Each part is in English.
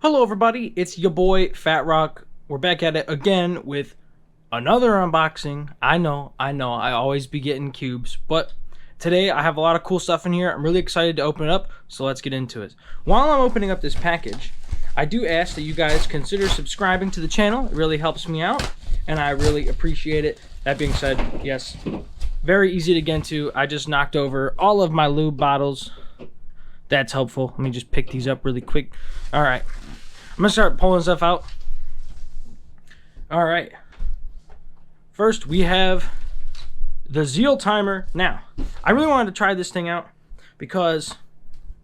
Hello everybody, it's your boy Fat Rock. We're back at it again with another unboxing. I know, I always be getting cubes, but today I have a lot of cool stuff in here. I'm really excited to open it up, so let's get into it. While I'm opening up this package, I do ask that you guys consider subscribing to the channel. It really helps me out, and I really appreciate it. That being said, yes, very easy to get into. I just knocked over all of my lube bottles. That's helpful. Let me just pick these up really quick. All right. I'm gonna start pulling stuff out. All right. First, we have the Zeal Timer. Now, I really wanted to try this thing out because,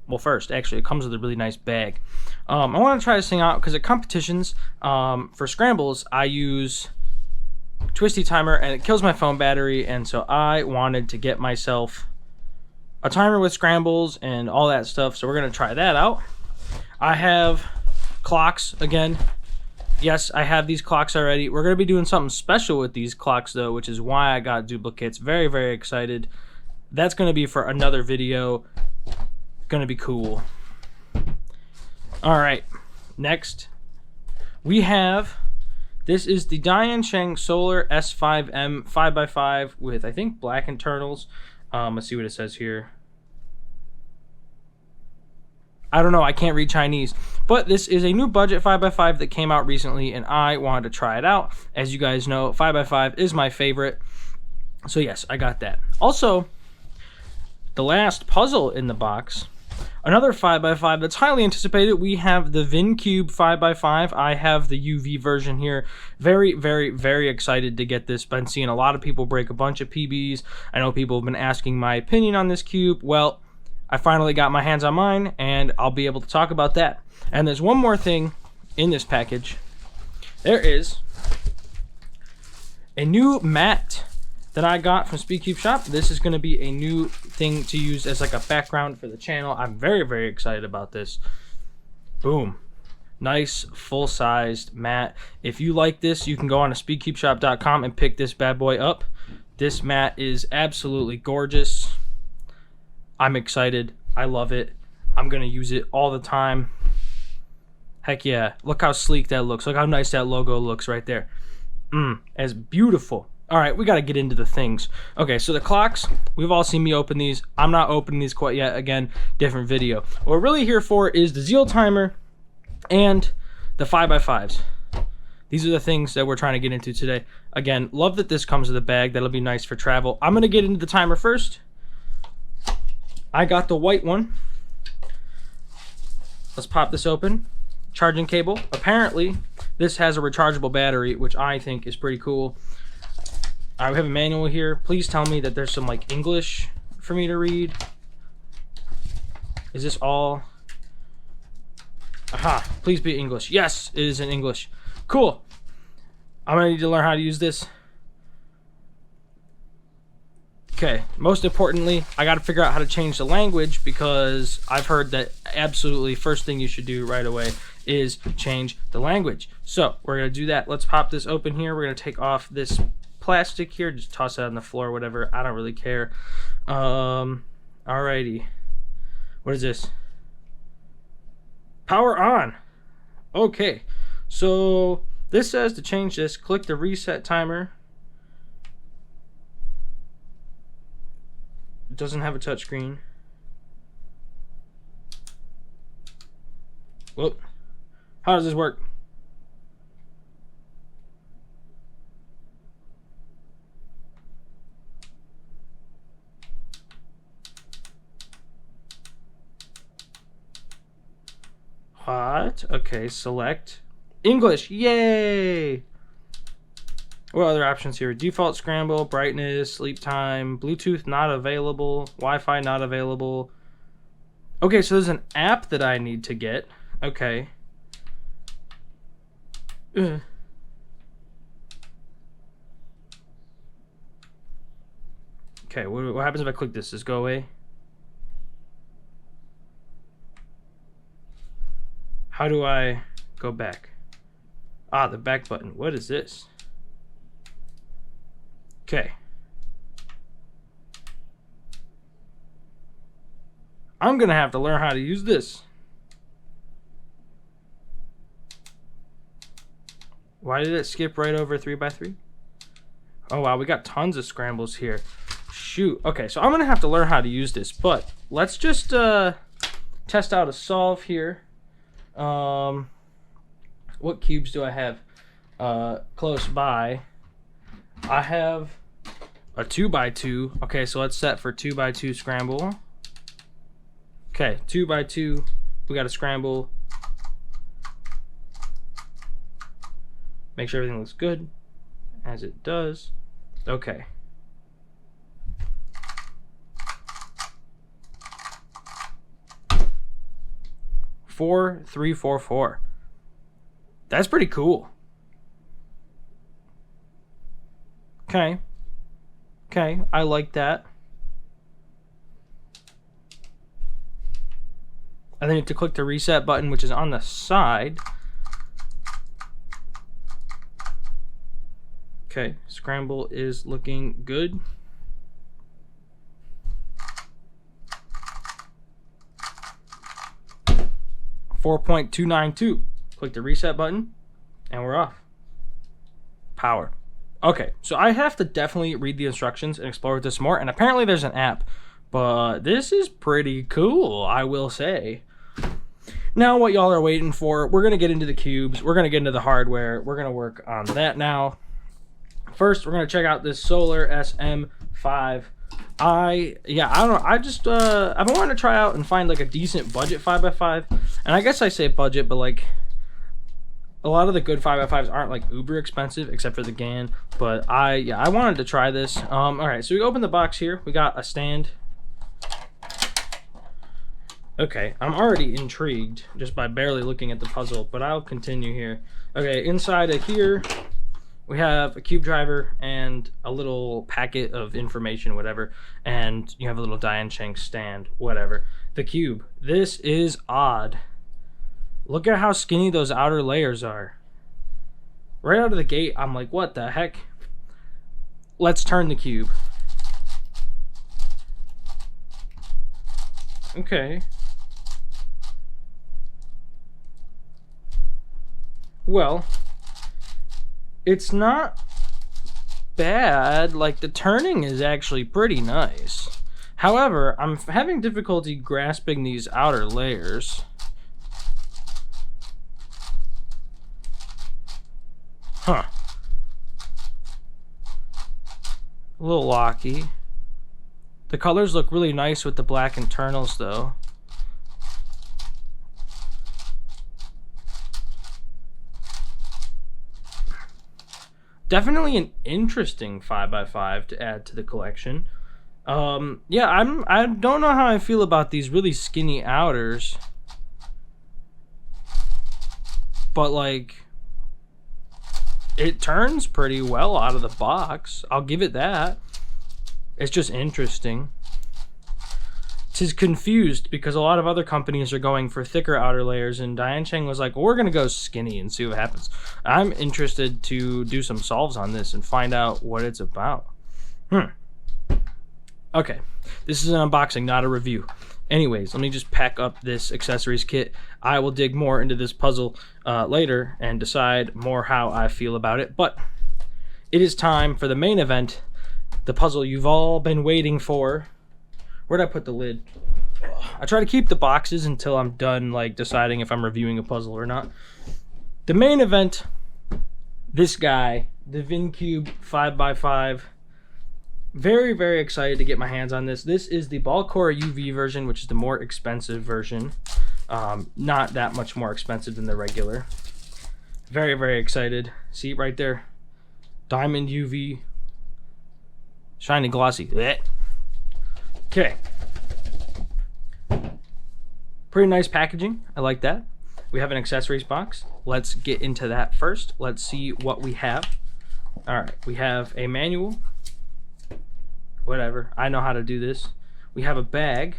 well, first, actually, it comes with a really nice bag. I want to try this thing out because at competitions, for scrambles, I use Twisty Timer and it kills my phone battery, and so I wanted to get myself a timer with scrambles and all that stuff. So we're gonna try that out. I have clocks again. Yes, I have these clocks already. We're going to be doing something special with these clocks though, which is why I got duplicates. Very excited. That's going to be for another video. Going to be cool. All right, next we have, this is the Diane Cheng Solar S5M 5x5 with, I think, black internals. Let's see what it says here. I don't know, I can't read Chinese, but this is a new budget 5x5 that came out recently, and I wanted to try it out. As you guys know, 5x5 is my favorite, so yes, I got that. Also, the last puzzle in the box, another 5x5 that's highly anticipated. We have the Vin Cube 5x5. I have the UV version here. Very excited to get this. Been seeing a lot of people break a bunch of PBs. I know people have been asking my opinion on this cube. Well, I finally got my hands on mine, and I'll be able to talk about that. And there's one more thing in this package. There is a new mat that I got from SpeedCubeShop. This is going to be a new thing to use as like a background for the channel. I'm very excited about this. Boom. Nice full-sized mat. If you like this, you can go on to speedcubeshop.com and pick this bad boy up. This mat is absolutely gorgeous. I'm excited. I love it. I'm going to use it all the time. Heck yeah. Look how sleek that looks. Look how nice that logo looks right there. It's beautiful. All right, we got to get into the things. Okay, so the clocks, we've all seen me open these. I'm not opening these quite yet. Again, different video. What we're really here for is the Zeal Timer and the 5x5s. These are the things that we're trying to get into today. Again, love that this comes with a bag. That'll be nice for travel. I'm going to get into the timer first. I got the white one. Let's pop this open. Charging cable. Apparently, this has a rechargeable battery, which I think is pretty cool. I have a manual here. Please tell me that there's some like English for me to read. Is this all? Aha, please be English. Yes, it is in English. Cool. I'm gonna need to learn how to use this. Okay, most importantly, I got to figure out how to change the language, because I've heard that absolutely first thing you should do right away is change the language. So we're going to do that. Let's pop this open here. We're going to take off this plastic here. Just toss it on the floor or whatever. I don't really care. Alrighty. What is this? Power on. Okay. So this says to change this, click the reset timer. Doesn't have a touchscreen. Whoop. How does this work? What? Okay, select English. Yay! What other options here? Default scramble, brightness, sleep time, Bluetooth not available, Wi-Fi not available. Okay, so there's an app that I need to get. Okay. Okay, what happens if I click this? Does it go away? How do I go back? Ah, the back button. What is this? Okay. I'm gonna have to learn how to use this. Why did it skip right over 3x3? Oh wow, we got tons of scrambles here. Shoot. Okay, so I'm gonna have to learn how to use this, but let's just test out a solve here. What cubes do I have close by? I have a 2x2. Okay, so let's set for 2x2 scramble. Okay, 2x2. We got a scramble. Make sure everything looks good, as it does. Okay. Four, 3, 4, 4. That's pretty cool. Okay. Okay, I like that. I then you have to click the reset button, which is on the side. Okay, scramble is looking good. .292. Click the reset button, and we're off. Power. Okay, so I have to definitely read the instructions and explore with this more, and apparently there's an app, but this is pretty cool, I will say. Now what y'all are waiting for, we're going to get into the cubes, we're going to get into the hardware, we're going to work on that now. First, we're going to check out this Solar SM5. I don't know, I've been wanting to try out and find like a decent budget 5x5, and I guess I say budget, but like a lot of the good 5x5s aren't like uber expensive except for the GAN, but I wanted to try this. All right, so we open the box here. We got a stand. Okay, I'm already intrigued just by barely looking at the puzzle, but I'll continue here. Okay, inside of here we have a cube driver and a little packet of information, whatever, and you have a little Dian-Cheng stand, whatever. The cube, this is odd. Look at how skinny those outer layers are. Right out of the gate, I'm like, what the heck? Let's turn the cube. Okay. Well, it's not bad. Like, the turning is actually pretty nice. However, I'm having difficulty grasping these outer layers. Huh. A little locky. The colors look really nice with the black internals, though. Definitely an interesting 5x5 to add to the collection. Yeah, I don't know how I feel about these really skinny outers, but like, it turns pretty well out of the box. I'll give it that. It's just interesting. Tis confused because a lot of other companies are going for thicker outer layers, and Dian-Cheng was like, well, we're gonna go skinny and see what happens. I'm interested to do some solves on this and find out what it's about. Okay, this is an unboxing, not a review. Anyways, let me just pack up this accessories kit. I will dig more into this puzzle later and decide more how I feel about it, but it is time for the main event, the puzzle you've all been waiting for. Where'd I put the lid? I try to keep the boxes until I'm done like deciding if I'm reviewing a puzzle or not. The main event, this guy, the Vin Cube 5x5. Very, very excited to get my hands on this. This is the Ball Core UV version, which is the more expensive version. Not that much more expensive than the regular. Very, very excited. See right there, Diamond UV, shiny glossy. Blech. Okay, pretty nice packaging. I like that. We have an accessories box. Let's get into that first. Let's see what we have. All right, we have a manual. Whatever, I know how to do this. We have a bag,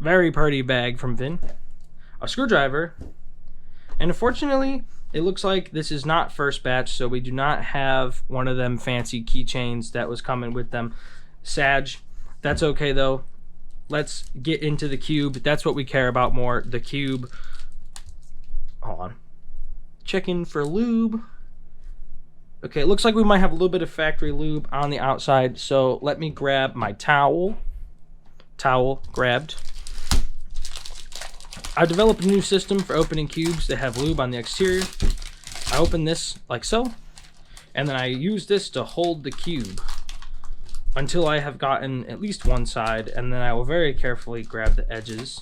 very pretty bag from Vin, a screwdriver, and unfortunately it looks like this is not first batch, so we do not have one of them fancy keychains that was coming with them. Sag, that's okay though. Let's get into the cube. That's what we care about more, the cube. Hold on. checking for lube. Okay, it looks like we might have a little bit of factory lube on the outside, so let me grab my towel. Towel grabbed. I've developed a new system for opening cubes that have lube on the exterior. I open this like so, and then I use this to hold the cube until I have gotten at least one side, and then I will very carefully grab the edges.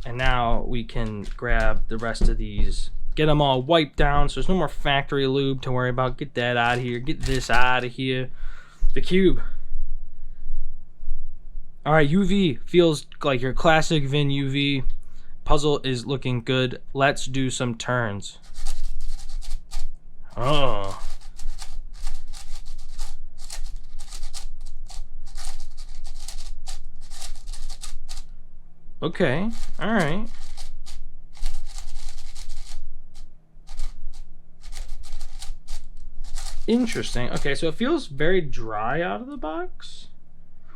And now we can grab the rest of these, get them all wiped down so there's no more factory lube to worry about. Get that out of here, get this out of here. The cube. Alright, UV feels like your classic Vin UV. Puzzle is looking good. Let's do some turns. Oh. Okay, alright. Interesting. Okay, so it feels very dry out of the box,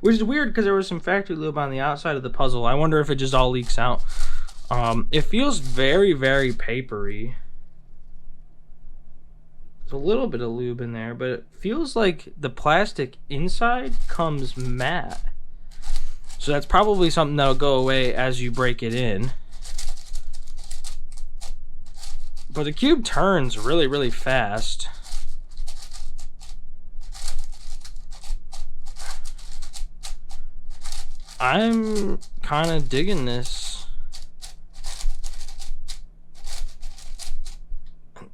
which is weird because there was some factory lube on the outside of the puzzle. I wonder if it just all leaks out. It feels very, very papery. There's a little bit of lube in there, but it feels like the plastic inside comes matte. So that's probably something that'll go away as you break it in. But the cube turns really, really fast. I'm kind of digging this.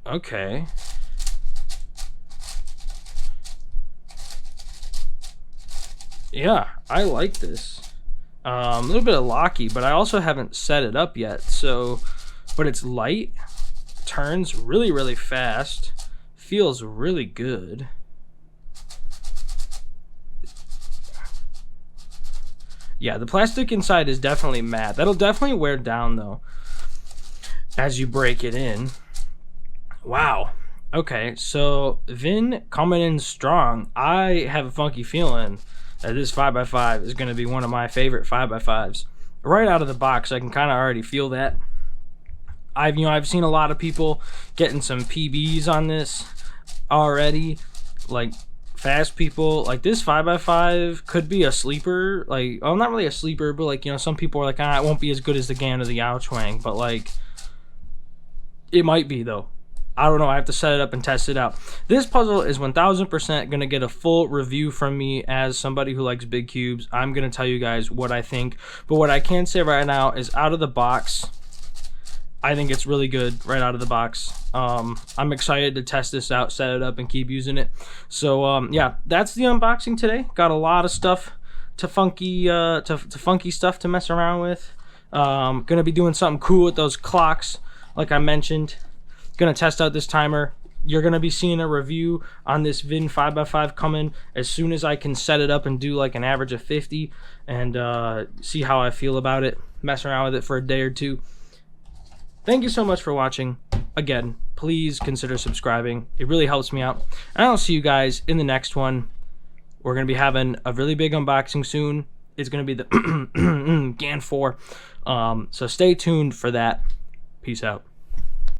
Okay. Yeah, I like this. A little bit of locky, but I also haven't set it up yet. So, but it's light, turns really, really fast, feels really good. Yeah, the plastic inside is definitely matte. That'll definitely wear down though as you break it in. Wow. Okay, so Vin coming in strong. I have a funky feeling that this 5x5 is going to be one of my favorite 5x5s. Right out of the box, I can kind of already feel that. I've seen a lot of people getting some PBs on this already, like fast people. Like this 5x5 could be a sleeper. Like, well, not really a sleeper, but like, you know, some people are like, ah, it won't be as good as the Gan or the Yaochuang, but like, it might be though. I don't know. I have to set it up and test it out. This puzzle is 1000% going to get a full review from me as somebody who likes big cubes. I'm going to tell you guys what I think. But what I can say right now is out of the box, I think it's really good right out of the box. I'm excited to test this out, set it up, and keep using it. So, yeah, that's the unboxing today. Got a lot of stuff to funky stuff to mess around with. Going to be doing something cool with those clocks, like I mentioned. Gonna test out this timer. You're gonna be seeing a review on this Vin 5x5 coming as soon as I can set it up and do like an average of 50 and see how I feel about it. Mess around with it for a day or two. Thank you so much for watching. Again, please consider subscribing. It really helps me out. And I'll see you guys in the next one. We're gonna be having a really big unboxing soon. It's gonna be the Gan 4. So stay tuned for that. Peace out.